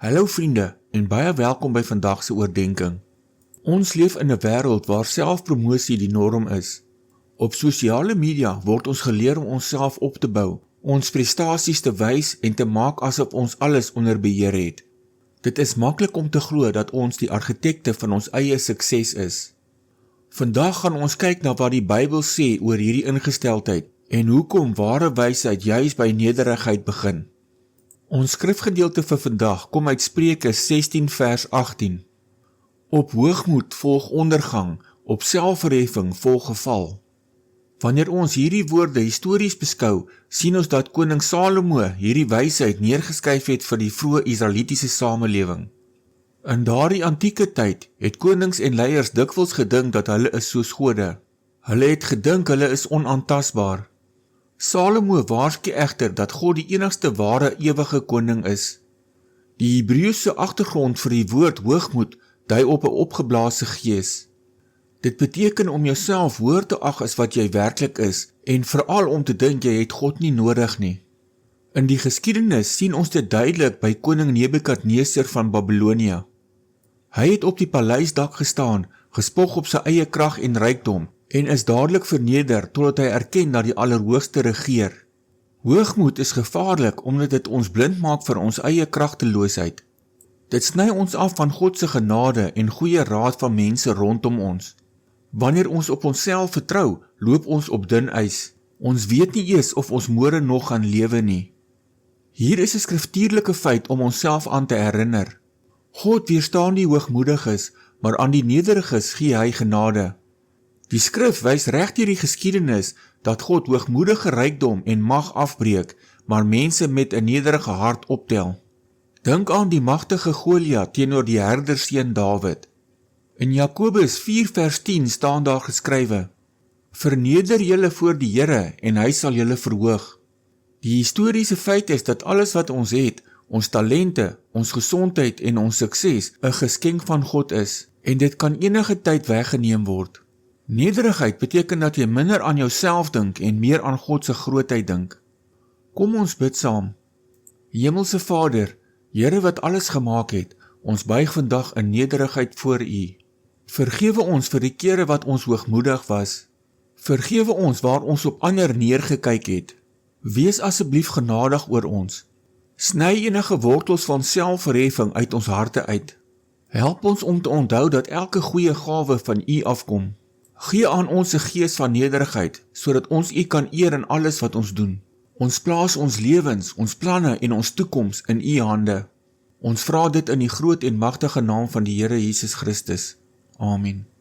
Hallo vriende en baie welkom by vandag se oordeenking. Ons leef in 'n wêreld waar selfpromosie die norm is. Op sosiale media word ons geleer om onsself op te bou, ons prestasies te wys en te maak asof ons alles onder beheer het. Dit is maklik om te glo dat ons die argitekte van ons eie sukses is. Vandag gaan ons kyk na wat die Bybel sê oor hierdie ingesteldheid en hoekom ware wysheid juis by nederigheid begin. Ons skrifgedeelte vir vandag kom uit Spreuke 16 vers 18. Op hoogmoed volg ondergang, op selfverheffing volg geval. Wanneer ons hierdie woorde histories beskou, sien ons dat koning Salomo hierdie wysheid neergeskryf het vir die vroeë Israelitiese samelewing. In daardie antieke tyd het konings en leiers dikwels gedink dat hulle is soos gode. Hulle het gedink hulle is onaantastbaar. Salomo waarsku egter dat God die enigste ware ewige koning is. Die Hebreëse agtergrond vir die woord hoogmoed dui op 'n opgeblaasde gees. Dit beteken om jouself hoër te ag as wat jy werklik is en veral om te dink jy het God nie nodig nie. In die geskiedenis sien ons dit duidelik by koning Nebukadneser van Babilonia. Hy het op die paleisdak gestaan, gespog op sy eie krag en rykdom en is dadelik verneder totdat hy erken dat die Allerhoogste regeer. Hoogmoed is gevaarlik omdat dit ons blind maak vir ons eie kragteloosheid. Dit sny ons af van God se genade en goeie raad van mense rondom ons. Wanneer ons op onsself vertrou, loop ons op dun ys. Ons weet nie eers of ons môre nog gaan lewe nie. Hier is 'n skriftuurlike feit om onsself aan te herinner. God weerstaan die hoogmoediges, maar aan die nederiges gee hy genade. Die skrif wys reg deur die geskiedenis dat God hoogmoedige rykdom en mag afbreek, maar mense met 'n nederige hart optel. Dink aan die magtige Goliat teenoor die herderseun Dawid. In Jakobus 4 vers 10 staan daar geskrywe: Verneder julle voor die Here en hy sal julle verhoog. Die historiese feit is dat alles wat ons het, ons talente, ons gesondheid en ons sukses 'n geskenk van God is en dit kan enige tyd weggeneem word. Nederigheid beteken dat jy minder aan jouself dink en meer aan God se grootheid dink. Kom ons bid saam. Hemelse Vader, Here wat alles gemaak het, ons buig vandag in nederigheid voor U. Vergewe ons vir die kere wat ons hoogmoedig was. Vergewe ons waar ons op ander neergekyk het. Wees asseblief genadig oor ons. Sny enige wortels van selfverheffing uit ons harte uit. Help ons om te onthou dat elke goeie gawe van U afkom. Gee aan ons 'n gees van nederigheid, sodat ons U kan eer in alles wat ons doen. Ons plaas ons lewens, ons planne en ons toekoms in U hande. Ons vra dit in die groot en magtige naam van die Here Jesus Christus. Amen.